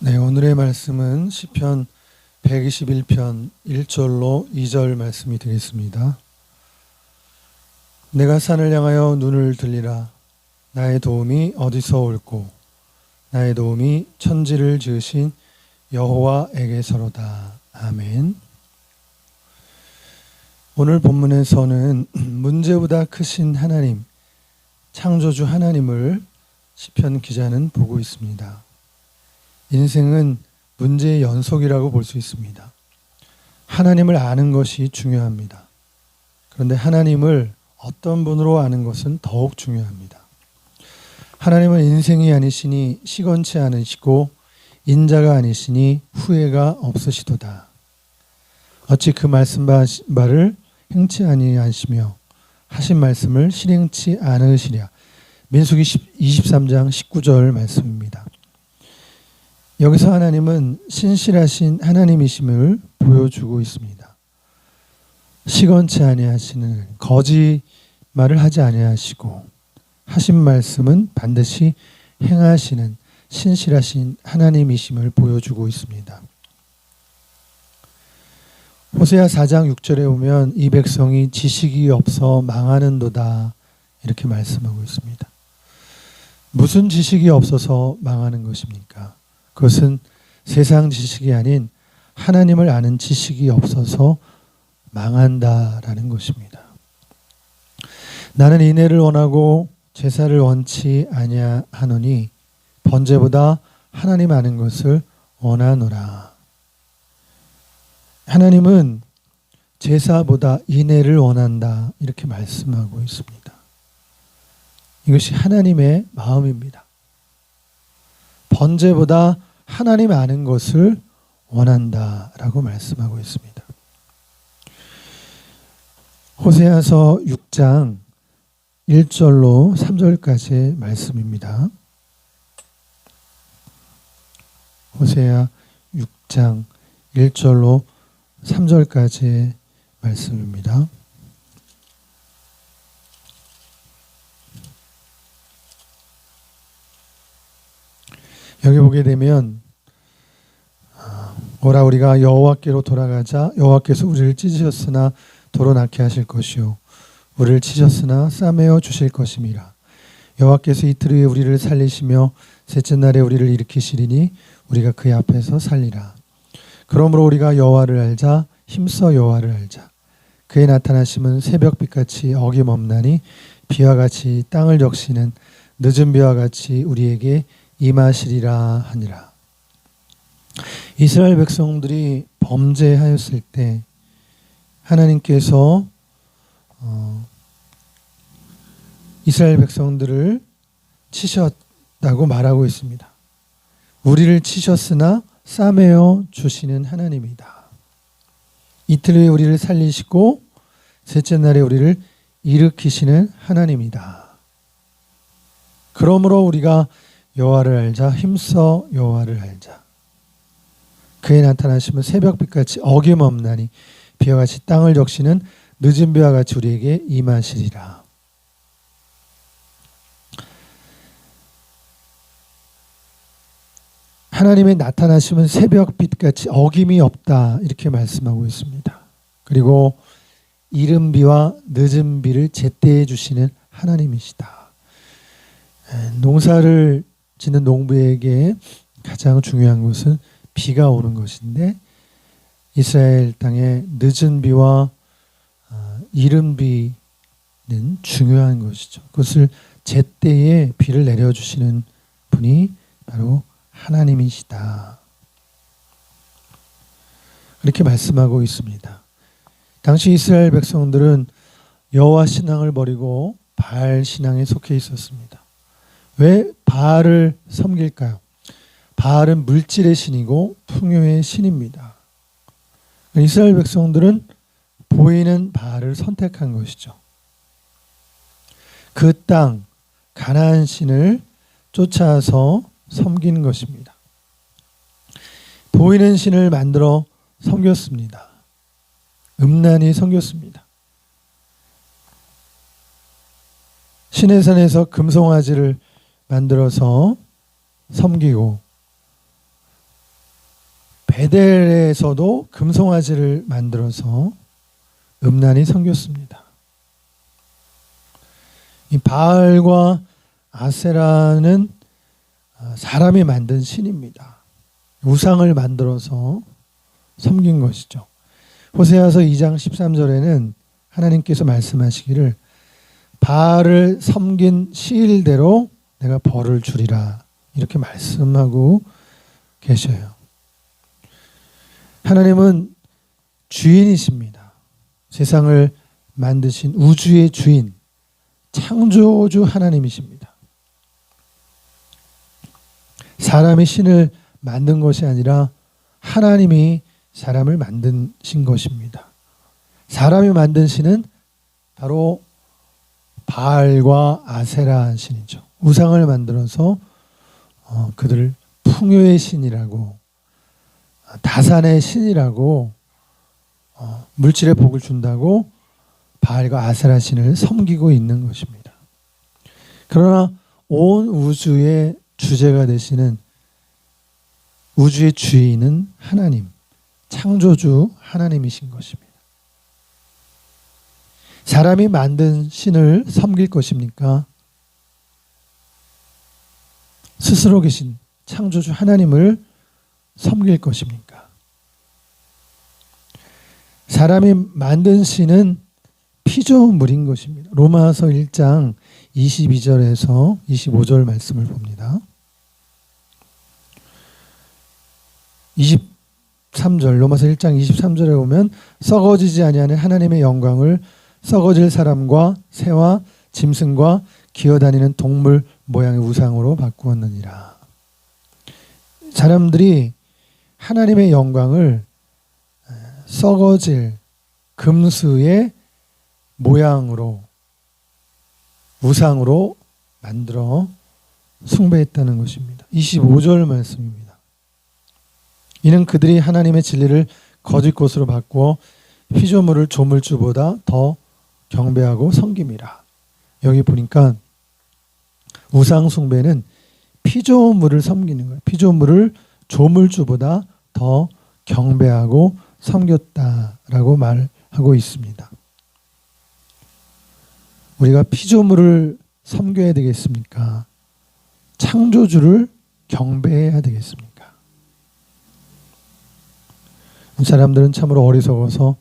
네, 오늘의 말씀은 시편 121편 1절로 2절 말씀이 되겠습니다. 내가 산을 향하여 눈을 들리라. 나의 도움이 어디서 올꼬? 나의 도움이 천지를 지으신 여호와에게서로다. 아멘. 오늘 본문에서는 문제보다 크신 하나님, 창조주 하나님을 시편 기자는 보고 있습니다. 인생은 문제의 연속이라고 볼 수 있습니다. 하나님을 아는 것이 중요합니다. 그런데 하나님을 어떤 분으로 아는 것은 더욱 중요합니다. 하나님은 인생이 아니시니 시건치 않으시고 인자가 아니시니 후회가 없으시도다. 어찌 그 말씀 바를 행치 아니하시며 하신 말씀을 실행치 않으시랴. 민수기 23장 19절 말씀입니다. 여기서 하나님은 신실하신 하나님이심을 보여주고 있습니다. 시건치 아니하시는 거짓말을 하지 아니하시고 하신 말씀은 반드시 행하시는 신실하신 하나님이심을 보여주고 있습니다. 호세아 4장 6절에 보면 이 백성이 지식이 없어 망하는도다 이렇게 말씀하고 있습니다. 무슨 지식이 없어서 망하는 것입니까? 그것은 세상 지식이 아닌 하나님을 아는 지식이 없어서 망한다라는 것입니다. 나는 인애를 원하고 제사를 원치 아니하노니 번제보다 하나님 아는 것을 원하노라. 하나님은 제사보다 인애를 원한다 이렇게 말씀하고 있습니다. 이것이 하나님의 마음입니다. 번제보다 하나님 아는 것을 원한다라고 말씀하고 있습니다. 호세아서 6장 1절로 3절까지의 말씀입니다. 호세아 6장 1절로 3절까지의 말씀입니다. 여기 보게 되면 오라 우리가 여호와께로 돌아가자. 여호와께서 우리를 찢으셨으나 도로 낳게 하실 것이요 우리를 치셨으나 싸매어 주실 것임이라. 여호와께서 이틀 후에 우리를 살리시며 셋째 날에 우리를 일으키시리니 우리가 그의 앞에서 살리라. 그러므로 우리가 여호와를 알자. 힘써 여호와를 알자. 그의 나타나심은 새벽빛같이 어김없나니 비와 같이 땅을 적시는 늦은 비와 같이 우리에게 임하시리라 하니라. 이스라엘 백성들이 범죄하였을 때 하나님께서 이스라엘 백성들을 치셨다고 말하고 있습니다. 우리를 치셨으나 싸매어 주시는 하나님이다. 이틀 후에 우리를 살리시고 셋째 날에 우리를 일으키시는 하나님이다. 그러므로 우리가 여호와를 알자. 힘써 여호와를 알자. 그의 나타나심은 새벽빛같이 어김없나니 비와 같이 땅을 적시는 늦은 비와 같이 우리에게 임하시리라. 하나님의 나타나심은 새벽빛같이 어김이 없다 이렇게 말씀하고 있습니다. 그리고 이른 비와 늦은 비를 제때해 주시는 하나님이시다. 농사를 짓는 농부에게 가장 중요한 것은 비가 오는 것인데 이스라엘 땅에 늦은 비와 이른 비는 중요한 것이죠. 그것을 제때에 비를 내려주시는 분이 바로 하나님이시다. 그렇게 말씀하고 있습니다. 당시 이스라엘 백성들은 여호와 신앙을 버리고 바알 신앙에 속해 있었습니다. 왜 바알을 섬길까요? 바알은 물질의 신이고 풍요의 신입니다. 이스라엘 백성들은 보이는 바알을 선택한 것이죠. 그 땅 가나안 신을 쫓아서 섬긴 것입니다. 보이는 신을 만들어 섬겼습니다. 음란히 섬겼습니다. 시내산에서 금송아지를 만들어서 섬기고 베델에서도 금송아지를 만들어서 음란히 섬겼습니다. 이 바알과 아세라는 사람이 만든 신입니다. 우상을 만들어서 섬긴 것이죠. 호세아서 2장 13절에는 하나님께서 말씀하시기를 바알을 섬긴 시일대로 내가 벌을 주리라 이렇게 말씀하고 계셔요. 하나님은 주인이십니다. 세상을 만드신 우주의 주인, 창조주 하나님이십니다. 사람이 신을 만든 것이 아니라 하나님이 사람을 만드신 것입니다. 사람이 만든 신은 바로 바알과 아세라 신이죠. 우상을 만들어서 그들을 풍요의 신이라고, 다산의 신이라고, 물질의 복을 준다고 바알과 아세라 신을 섬기고 있는 것입니다. 그러나 온 우주의 주제가 되시는 우주의 주인은 하나님, 창조주 하나님이신 것입니다. 사람이 만든 신을 섬길 것입니까? 스스로 계신 창조주 하나님을 섬길 것입니까? 사람이 만든 신은 피조물인 것입니다. 로마서 1장 22절에서 25절 말씀을 봅니다. 23절 로마서 1장 23절에 보면 썩어지지 아니하는 하나님의 영광을 썩어질 사람과 새와 짐승과 기어다니는 동물 모양의 우상으로 바꾸었느니라. 사람들이 하나님의 영광을 썩어질 금수의 모양으로 우상으로 만들어 숭배했다는 것입니다. 25절 말씀입니다. 이는 그들이 하나님의 진리를 거짓 것으로 바꾸어 피조물을 조물주보다 더 경배하고 섬김이라. 여기 보니까 우상 숭배는 피조물을 섬기는 거예요. 피조물을 조물주보다 더 경배하고 섬겼다라고 말하고 있습니다. 우리가 피조물을 섬겨야 되겠습니까? 창조주를 경배해야 되겠습니까? 사람들은 참으로 어리석어서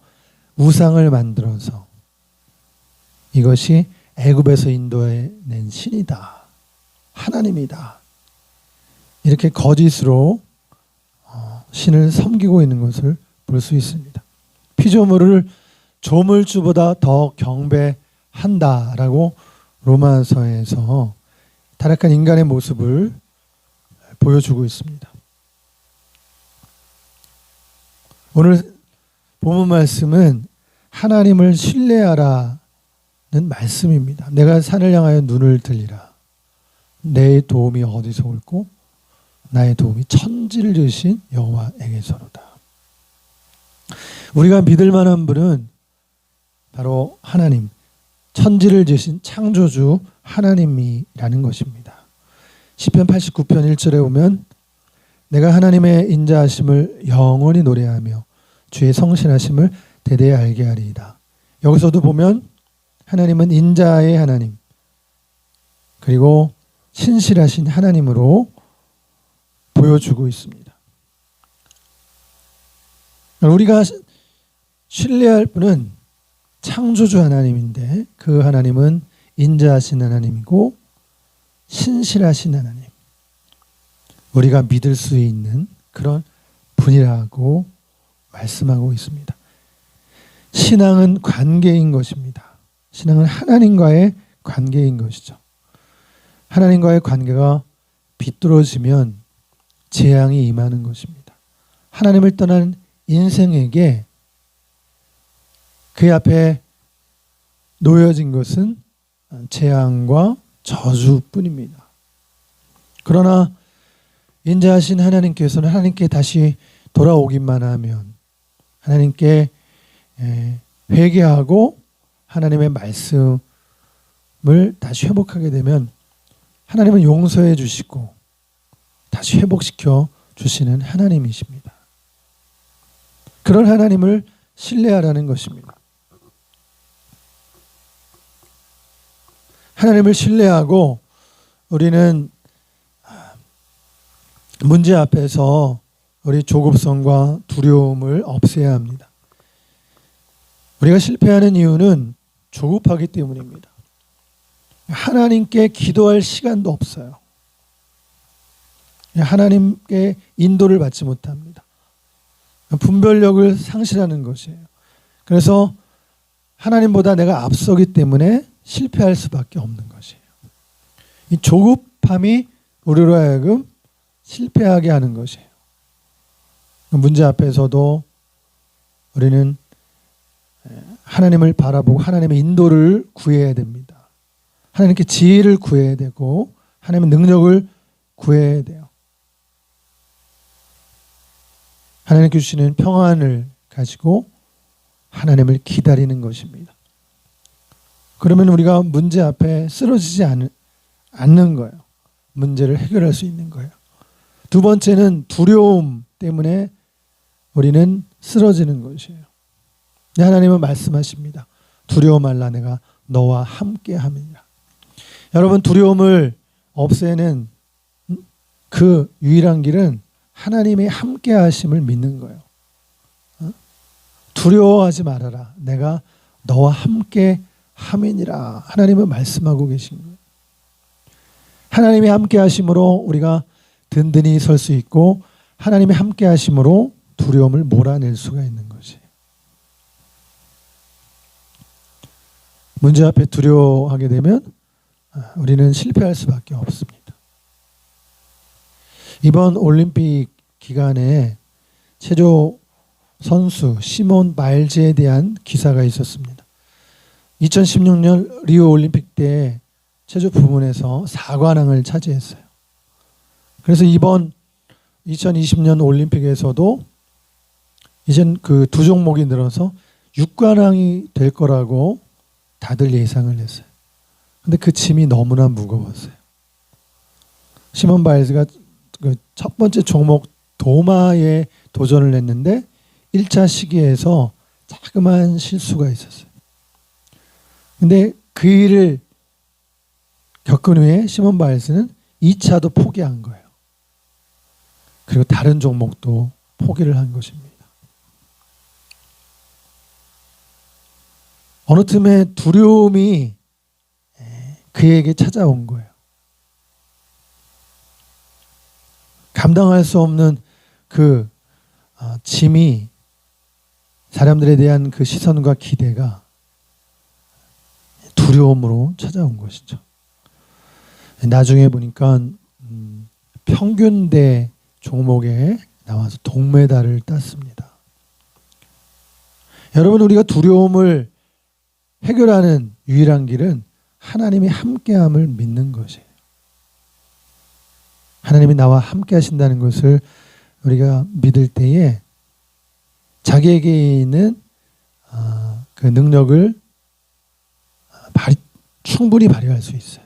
우상을 만들어서 이것이 애굽에서 인도해낸 신이다, 하나님이다, 이렇게 거짓으로 신을 섬기고 있는 것을 볼 수 있습니다. 피조물을 조물주보다 더 경배한다라고 로마서에서 타락한 인간의 모습을 보여주고 있습니다. 오늘 본문 말씀은 하나님을 신뢰하라는 말씀입니다. 내가 산을 향하여 눈을 들리라. 내 도움이 어디서 올고 나의 도움이 천지를 지으신 여호와에게서로다. 우리가 믿을 만한 분은 바로 하나님, 천지를 지으신 창조주 하나님이라는 것입니다. 시편 89편 1절에 보면 내가 하나님의 인자하심을 영원히 노래하며 주의 성실하심을 대대히 알게 하리이다. 여기서도 보면 하나님은 인자의 하나님, 그리고 신실하신 하나님으로 보여주고 있습니다. 우리가 신뢰할 분은 창조주 하나님인데 그 하나님은 인자하신 하나님이고 신실하신 하나님, 우리가 믿을 수 있는 그런 분이라고 말씀하고 있습니다. 신앙은 관계인 것입니다. 신앙은 하나님과의 관계인 것이죠. 하나님과의 관계가 비뚤어지면 재앙이 임하는 것입니다. 하나님을 떠난 인생에게 그 앞에 놓여진 것은 재앙과 저주뿐입니다. 그러나 인자하신 하나님께서는 하나님께 다시 돌아오기만 하면, 하나님께 회개하고 하나님의 말씀을 다시 회복하게 되면 하나님은 용서해 주시고 다시 회복시켜 주시는 하나님이십니다. 그런 하나님을 신뢰하라는 것입니다. 하나님을 신뢰하고 우리는 문제 앞에서 우리 조급성과 두려움을 없애야 합니다. 우리가 실패하는 이유는 조급하기 때문입니다. 하나님께 기도할 시간도 없어요. 하나님께 인도를 받지 못합니다. 분별력을 상실하는 것이에요. 그래서 하나님보다 내가 앞서기 때문에 실패할 수밖에 없는 것이에요. 이 조급함이 우리로 하여금 실패하게 하는 것이에요. 문제 앞에서도 우리는 하나님을 바라보고 하나님의 인도를 구해야 됩니다. 하나님께 지혜를 구해야 되고 하나님의 능력을 구해야 돼요. 하나님께 주시는 평안을 가지고 하나님을 기다리는 것입니다. 그러면 우리가 문제 앞에 쓰러지지 않는 거예요. 문제를 해결할 수 있는 거예요. 두 번째는 두려움 때문에 우리는 쓰러지는 것이에요. 하나님은 말씀하십니다. 두려워 말라, 내가 너와 함께 함이니라. 여러분, 두려움을 없애는 그 유일한 길은 하나님의 함께 하심을 믿는 거예요. 두려워하지 말아라, 내가 너와 함께 함이니라. 하나님은 말씀하고 계신 거예요. 하나님의 함께 하심으로 우리가 든든히 설 수 있고 하나님의 함께 하심으로 두려움을 몰아낼 수가 있는 것이에요. 문제 앞에 두려워하게 되면 우리는 실패할 수밖에 없습니다. 이번 올림픽 기간에 체조 선수 시몬 바일즈에 대한 기사가 있었습니다. 2016년 리오 올림픽 때 체조 부문에서 4관왕을 차지했어요. 그래서 이번 2020년 올림픽에서도 이젠 그 두 종목이 늘어서 6관왕이 될 거라고 다들 예상을 했어요. 근데 그 짐이 너무나 무거웠어요. 시몬 바일즈가 그 첫 번째 종목 도마에 도전을 했는데 1차 시기에서 자그마한 실수가 있었어요. 근데 그 일을 겪은 후에 시몬 바일즈는 2차도 포기한 거예요. 그리고 다른 종목도 포기를 한 것입니다. 어느 틈에 두려움이 그에게 찾아온 거예요. 감당할 수 없는 그 짐이, 사람들에 대한 그 시선과 기대가 두려움으로 찾아온 것이죠. 나중에 보니까 평균대 종목에 나와서 동메달을 땄습니다. 여러분, 우리가 두려움을 해결하는 유일한 길은 하나님이 함께함을 믿는 것이에요. 하나님이 나와 함께 하신다는 것을 우리가 믿을 때에 자기에게 있는 그 능력을 충분히 발휘할 수 있어요.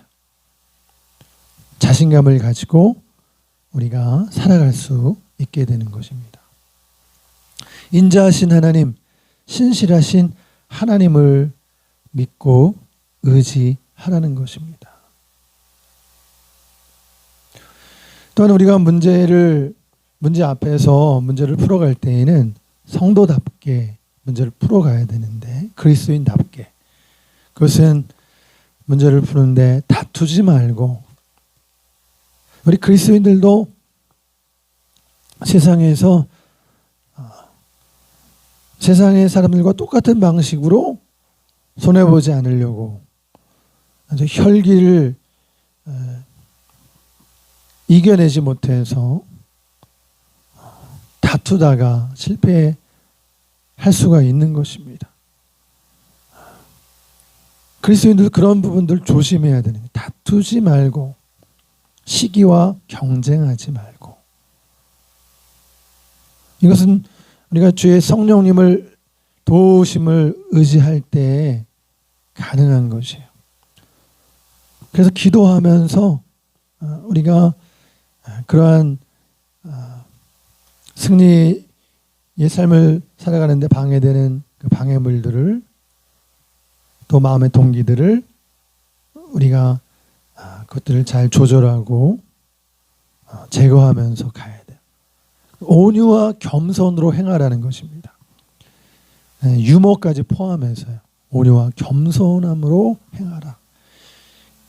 자신감을 가지고 우리가 살아갈 수 있게 되는 것입니다. 인자하신 하나님, 신실하신 하나님을 믿고 의지하라는 것입니다. 또한 우리가 문제 앞에서 문제를 풀어갈 때에는 성도답게 문제를 풀어가야 되는데, 그리스도인답게, 그것은 문제를 푸는데 다투지 말고, 우리 그리스도인들도 세상에서 세상의 사람들과 똑같은 방식으로 손해보지 않으려고 혈기를 이겨내지 못해서 다투다가 실패할 수가 있는 것입니다. 그리스도인들 그런 부분들 조심해야 되는 거예요. 다투지 말고, 시기와 경쟁하지 말고. 이것은 우리가 주의 성령님을 도우심을 의지할 때 가능한 것이에요. 그래서 기도하면서 우리가 그러한 승리의 옛 삶을 살아가는데 방해되는 그 방해물들을, 또 마음의 동기들을 우리가 그것들을 잘 조절하고 제거하면서 가야 돼요. 온유와 겸손으로 행하라는 것입니다. 유머까지 포함해서요. 온유와 겸손함으로 행하라.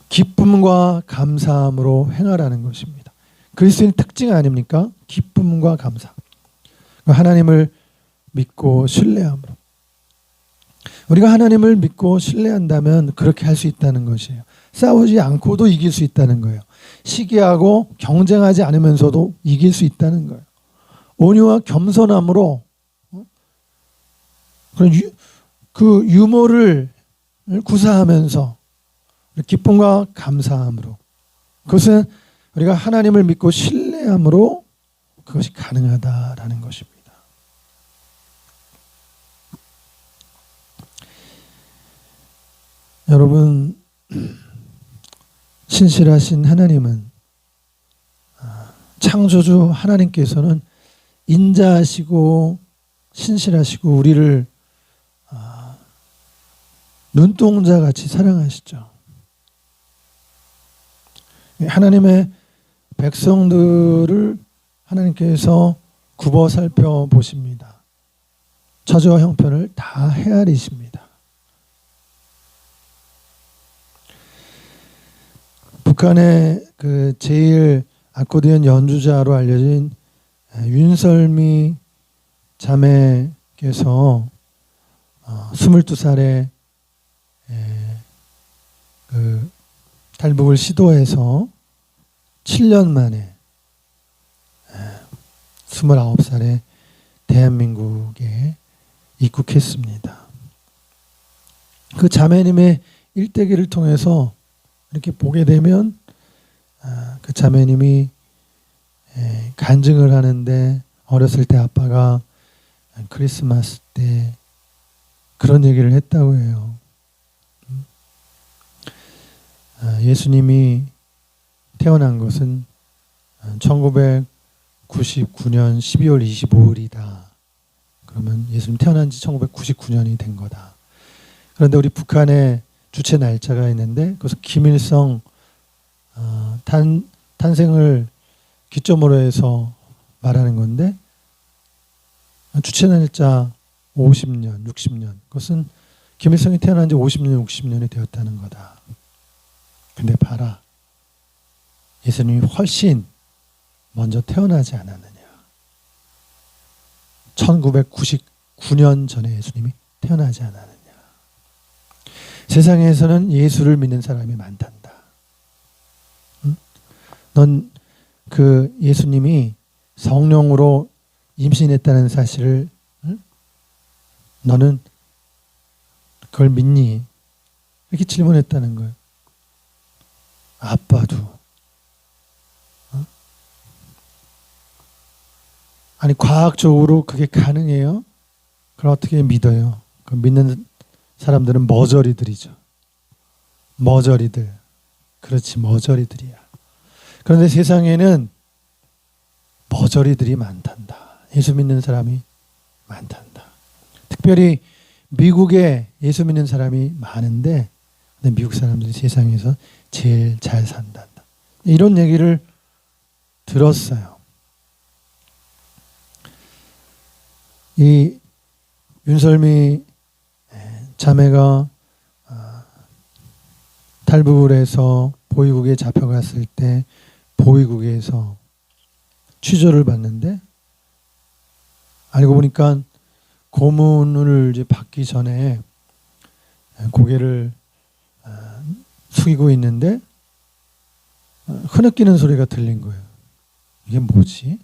기쁨과 감사함으로 행하라는 것입니다. 그리스도인의 특징 아닙니까? 기쁨과 감사. 하나님을 믿고 신뢰함으로. 우리가 하나님을 믿고 신뢰한다면 그렇게 할 수 있다는 것이에요. 싸우지 않고도 이길 수 있다는 거예요. 시기하고 경쟁하지 않으면서도 이길 수 있다는 거예요. 온유와 겸손함으로 그 유머를 구사하면서 기쁨과 감사함으로, 그것은 우리가 하나님을 믿고 신뢰함으로 그것이 가능하다라는 것입니다. 여러분, 신실하신 하나님은, 창조주 하나님께서는 인자하시고 신실하시고 우리를 눈동자같이 사랑하시죠. 하나님의 백성들을 하나님께서 굽어 살펴보십니다. 처지와 형편을 다 헤아리십니다. 북한의 그 제일 아코디언 연주자로 알려진 윤설미 자매께서 22살에 그 탈북을 시도해서 7년 만에 29살에 대한민국에 입국했습니다. 그 자매님의 일대기를 통해서 이렇게 보게 되면 그 자매님이 간증을 하는데, 어렸을 때 아빠가 크리스마스 때 그런 얘기를 했다고 해요. 예수님이 태어난 것은 1999년 12월 25일이다. 그러면 예수님 태어난 지 1999년이 된 거다. 그런데 우리 북한에 주체 날짜가 있는데, 그래서 김일성 탄생을 기점으로 해서 말하는 건데, 주체 날짜 50년, 60년, 그것은 김일성이 태어난 지 50년, 60년이 되었다는 거다. 근데 봐라, 예수님이 훨씬 먼저 태어나지 않았느냐. 1999년 전에 예수님이 태어나지 않았느냐. 세상에서는 예수를 믿는 사람이 많단다. 응? 넌 그 예수님이 성령으로 임신했다는 사실을, 응? 너는 그걸 믿니? 이렇게 질문했다는 거예요. 아빠도. 아니, 과학적으로 그게 가능해요? 그걸 어떻게 믿어요? 그 믿는 사람들은 머저리들이죠. 머저리들. 그렇지, 머저리들이야. 그런데 세상에는 머저리들이 많단다. 예수 믿는 사람이 많단다. 특별히 미국에 예수 믿는 사람이 많은데, 근데 미국 사람들이 세상에서 제일 잘 산단다. 이런 얘기를 들었어요. 이 윤설미 자매가 탈북을 해서 보위국에 잡혀갔을 때 보위국에서 취조를 받는데, 알고 보니까 고문을 이제 받기 전에 고개를 숙이고 있는데 흐느끼는 소리가 들린 거예요. 이게 뭐지?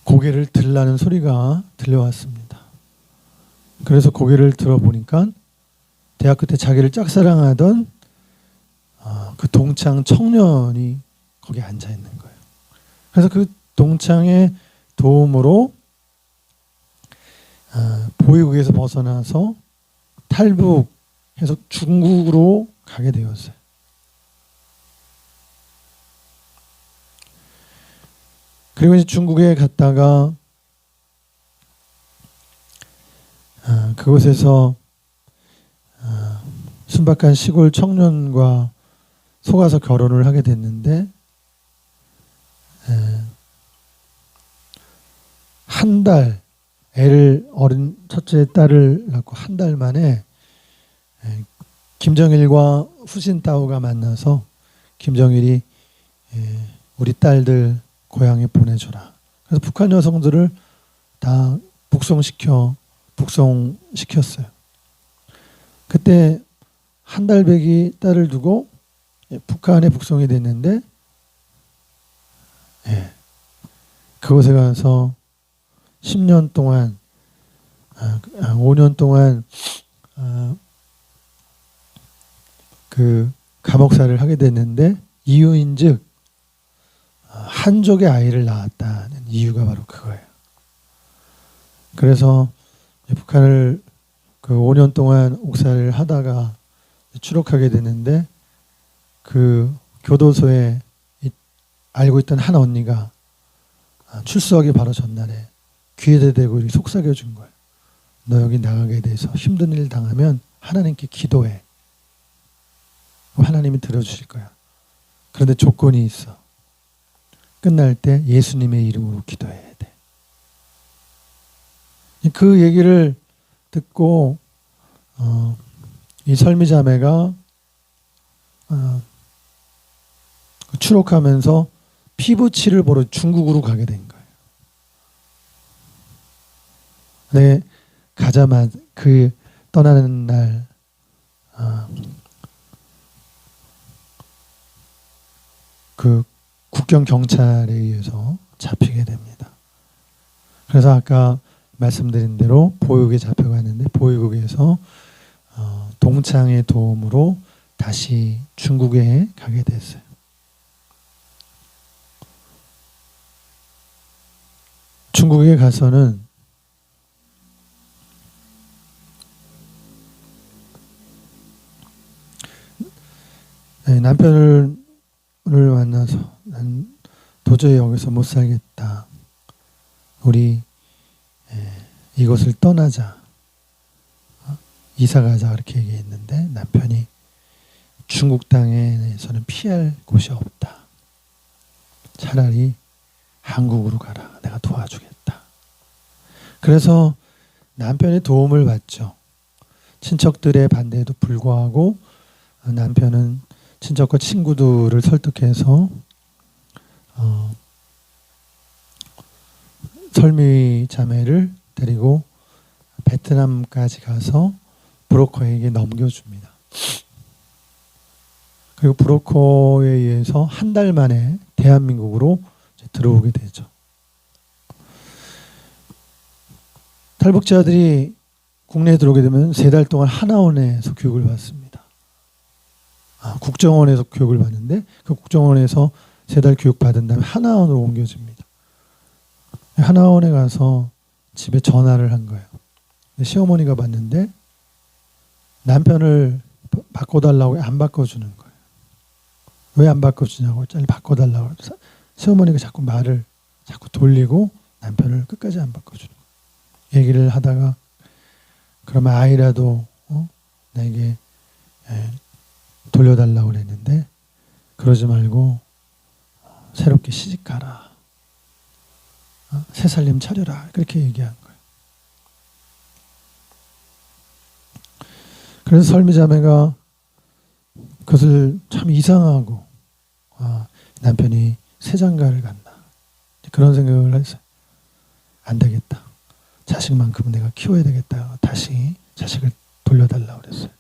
고개를 들라는 소리가 들려왔습니다. 그래서 고개를 들어보니까 대학교 때 자기를 짝사랑하던 그 동창 청년이 거기 앉아 있는 거예요. 그래서 그 동창의 도움으로 보위국에서 벗어나서 탈북해서 중국으로 가게 되었어요. 그리고 이제 중국에 갔다가 그곳에서 순박한 시골 청년과 속아서 결혼을 하게 됐는데 한 달 애를 어린 첫째 딸을 낳고 한 달 만에 김정일과 후신타오가 만나서 김정일이 우리 딸들 고향에 보내줘라. 그래서 북한 여성들을 다 북송시켰어요. 그때 한 달 배기 딸을 두고 북한에 북송이 됐는데 그곳에 가서 10년 동안 5년 동안 그 감옥살이를 하게 됐는데 이유인즉 한족의 아이를 낳았다는 이유가 바로 그거예요. 그래서 북한을 그 5년 동안 옥살이를 하다가 추록하게 됐는데 그 교도소에 알고 있던 한 언니가 출소하기 바로 전날에 귀에다 대고 이렇게 속삭여 준 거예요. 너 여기 나가게 돼서 힘든 일 당하면 하나님께 기도해. 하나님이 들어주실 거야. 그런데 조건이 있어. 끝날 때 예수님의 이름으로 기도해야 돼. 그 얘기를 듣고 이 설미자매가 추록하면서 피부치를 보러 중국으로 가게 된 거예요. 네, 가자마자 그 떠나는 날 그 국경 경찰에 의해서 잡히게 됩니다. 그래서 아까 말씀드린 대로 보육에 잡혀갔는데 보육에서 동창의 도움으로 다시 중국에 가게 됐어요. 중국에 가서는 남편을 만나서 난 도저히 여기서 못 살겠다. 우리 이곳을 떠나자. 이사 가자 이렇게 얘기했는데 남편이 중국 땅에서는 피할 곳이 없다. 차라리 한국으로 가라. 내가 도와주겠다. 그래서 남편의 도움을 받죠. 친척들의 반대에도 불구하고 남편은 친척과 친구들을 설득해서 설미 자매를 데리고 베트남까지 가서 브로커에게 넘겨줍니다. 그리고 브로커에 의해서 한 달 만에 대한민국으로 들어오게 되죠. 탈북자들이 국내에 들어오게 되면 3달 동안 하나원에서 교육을 받습니다. 국정원에서 교육을 받는데 그 국정원에서 3달 교육 받은 다음에 하나원으로 옮겨집니다. 하나원에 가서 집에 전화를 한 거예요. 시어머니가 봤는데 남편을 바꿔달라고 안 바꿔주는 거예요. 왜 안 바꿔주냐고 잘 바꿔달라고. 시어머니가 자꾸 말을 자꾸 돌리고 남편을 끝까지 안 바꿔주는 거예요. 얘기를 하다가 그러면 아이라도 내게 돌려달라고 그랬는데 그러지 말고 새롭게 시집가라. 새 살림 차려라. 그렇게 얘기한 거예요. 그래서 설미자매가 그것을 참 이상하고 남편이 새장가를 갔나 그런 생각을 했어요. 안 되겠다. 자식만큼은 내가 키워야 되겠다. 다시 자식을 돌려달라고 그랬어요.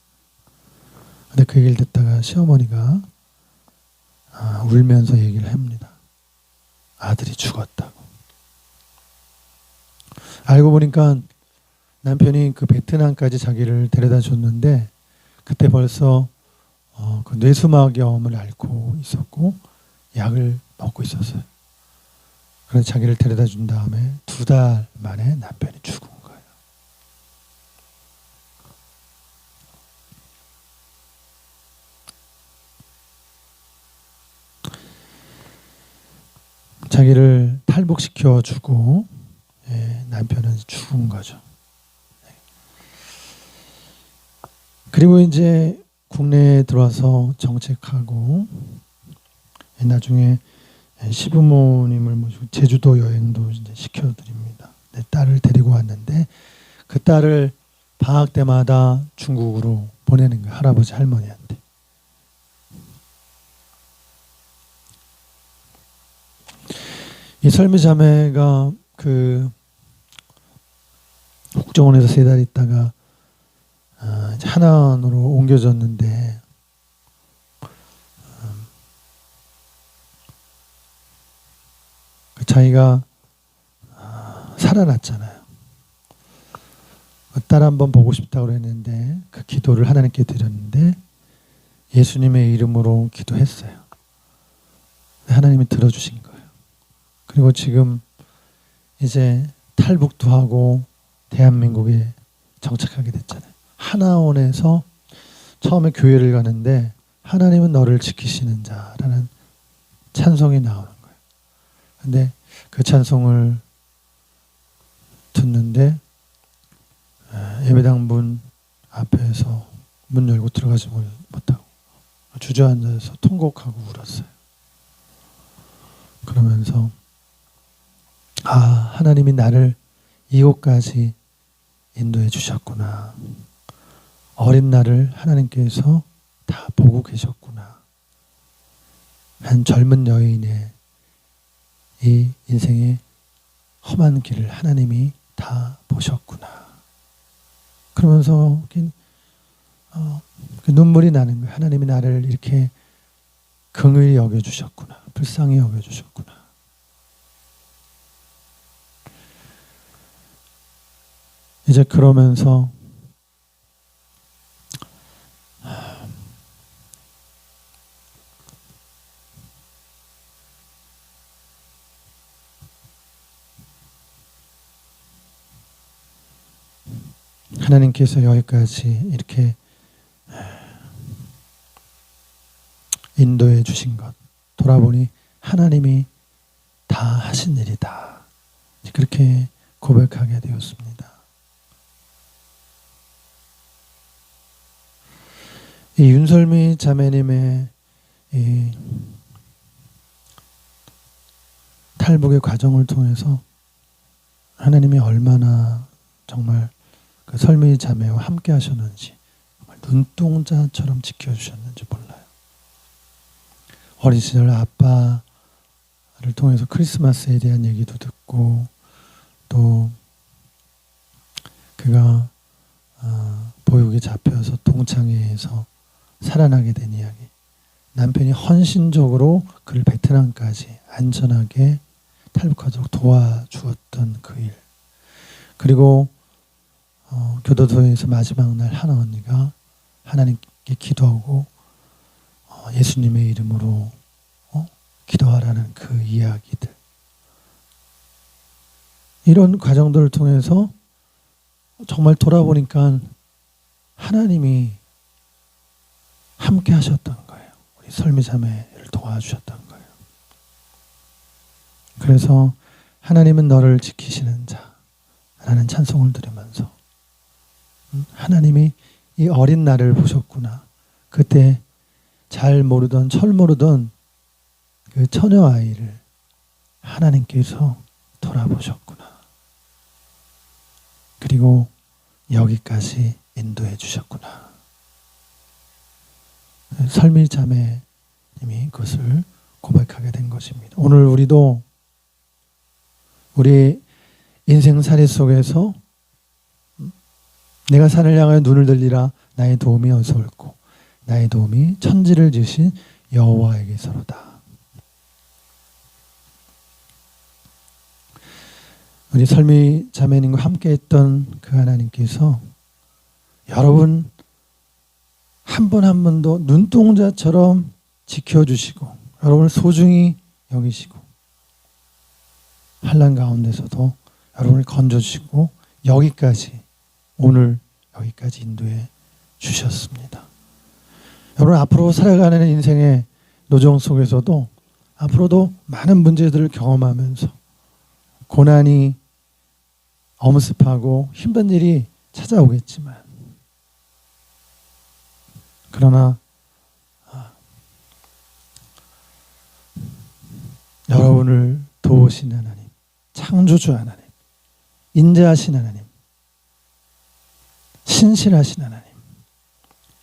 근데 그 얘기를 듣다가 시어머니가 울면서 얘기를 합니다. 아들이 죽었다고. 알고 보니까 남편이 그 베트남까지 자기를 데려다 줬는데 그때 벌써 그 뇌수막염을 앓고 있었고 약을 먹고 있었어요. 그래서 자기를 데려다 준 다음에 2달 만에 남편이 죽은 거예요. 자기를 탈북시켜주고 남편은 죽은 거죠. 그리고 이제 국내에 들어와서 정책하고 나중에 시부모님을 모시고 제주도 여행도 이제 시켜드립니다. 내 딸을 데리고 왔는데 그 딸을 방학 때마다 중국으로 보내는 거예요. 할아버지 할머니한테. 이 설미자매가 그 국정원에서 3달 있다가 이제 하나원으로 옮겨졌는데 자기가 살아났잖아요. 딸 한번 보고 싶다고 그랬는데 그 기도를 하나님께 드렸는데 예수님의 이름으로 기도했어요. 하나님이 들어주신 거예요. 그리고 지금 이제 탈북도 하고 대한민국에 정착하게 됐잖아요. 하나원에서 처음에 교회를 가는데 하나님은 너를 지키시는 자라는 찬송이 나오는 거예요. 근데 그 찬송을 듣는데 예배당 문 앞에서 문 열고 들어가지 못하고 주저앉아서 통곡하고 울었어요. 그러면서 하나님이 나를 이곳까지 인도해 주셨구나. 어린 나를 하나님께서 다 보고 계셨구나. 한 젊은 여인의 이 인생의 험한 길을 하나님이 다 보셨구나. 그러면서 그 눈물이 나는 거예요. 하나님이 나를 이렇게 긍휼히 여겨주셨구나. 불쌍히 여겨주셨구나. 이제 그러면서 하나님께서 여기까지 이렇게 인도해 주신 것 돌아보니 하나님이 다 하신 일이다. 그렇게 고백하게 되었습니다. 이 윤설미 자매님의 이 탈북의 과정을 통해서 하나님이 얼마나 정말 그 설미 자매와 함께 하셨는지 정말 눈동자처럼 지켜주셨는지 몰라요. 어린 시절 아빠를 통해서 크리스마스에 대한 얘기도 듣고 또 그가 보육에 잡혀서 동창회에서 살아나게 된 이야기, 남편이 헌신적으로 그를 베트남까지 안전하게 탈북하도록 도와주었던 그 일, 그리고 교도소에서 마지막 날 하나 언니가 하나님께 기도하고 예수님의 이름으로 기도하라는 그 이야기들, 이런 과정들을 통해서 정말 돌아보니까 하나님이 함께 하셨던 거예요. 우리 설미자매를 도와주셨던 거예요. 그래서 하나님은 너를 지키시는 자라는 찬송을 들으면서 하나님이 이 어린 나를 보셨구나. 그때 잘 모르던 철 모르던 그 처녀 아이를 하나님께서 돌아보셨구나. 그리고 여기까지 인도해 주셨구나. 설미 자매님이 그것을 고백하게 된 것입니다. 오늘 우리도 우리 인생살이 속에서 내가 산을 향하여 눈을 들리라. 나의 도움이 어디서 올고 나의 도움이 천지를 지으신 여호와에게서로다. 우리 설미 자매님과 함께 했던 그 하나님께서 여러분 한 분 한 분도 눈동자처럼 지켜주시고 여러분을 소중히 여기시고 환난 가운데서도 여러분을 건져주시고 여기까지, 오늘 여기까지 인도해 주셨습니다. 여러분 앞으로 살아가는 인생의 노정 속에서도 앞으로도 많은 문제들을 경험하면서 고난이 엄습하고 힘든 일이 찾아오겠지만, 그러나 여러분을 도우신 하나님, 창조주 하나님, 인자하신 하나님, 신실하신 하나님,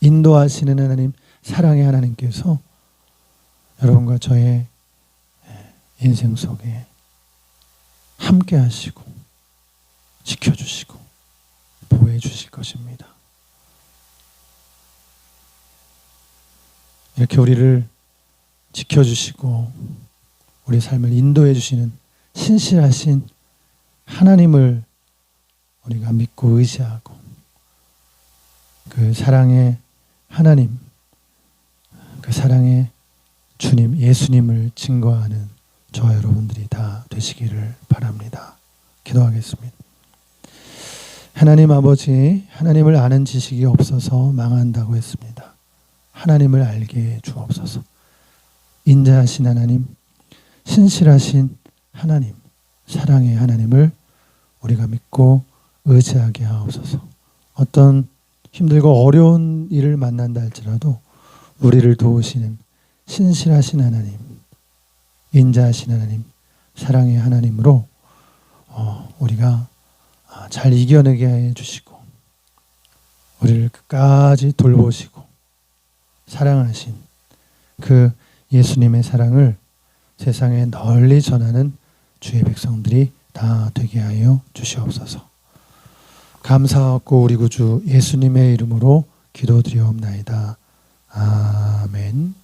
인도하시는 하나님, 사랑의 하나님께서 여러분과 저의 인생 속에 함께 하시고 지켜주시고 보호해 주실 것입니다. 이렇게 우리를 지켜주시고 우리 삶을 인도해 주시는 신실하신 하나님을 우리가 믿고 의지하고 그 사랑의 하나님, 그 사랑의 주님 예수님을 증거하는 저와 여러분들이 다 되시기를 바랍니다. 기도하겠습니다. 하나님 아버지, 하나님을 아는 지식이 없어서 망한다고 했습니다. 하나님을 알게 주옵소서. 인자하신 하나님, 신실하신 하나님, 사랑의 하나님을 우리가 믿고 의지하게 하옵소서. 어떤 힘들고 어려운 일을 만난다 할지라도 우리를 도우시는 신실하신 하나님, 인자하신 하나님, 사랑의 하나님으로 우리가 잘 이겨내게 해주시고 우리를 끝까지 돌보시고 사랑하신 그 예수님의 사랑을 세상에 널리 전하는 주의 백성들이 다 되게 하여 주시옵소서. 감사하고 우리 구주 예수님의 이름으로 기도드리옵나이다. 아멘.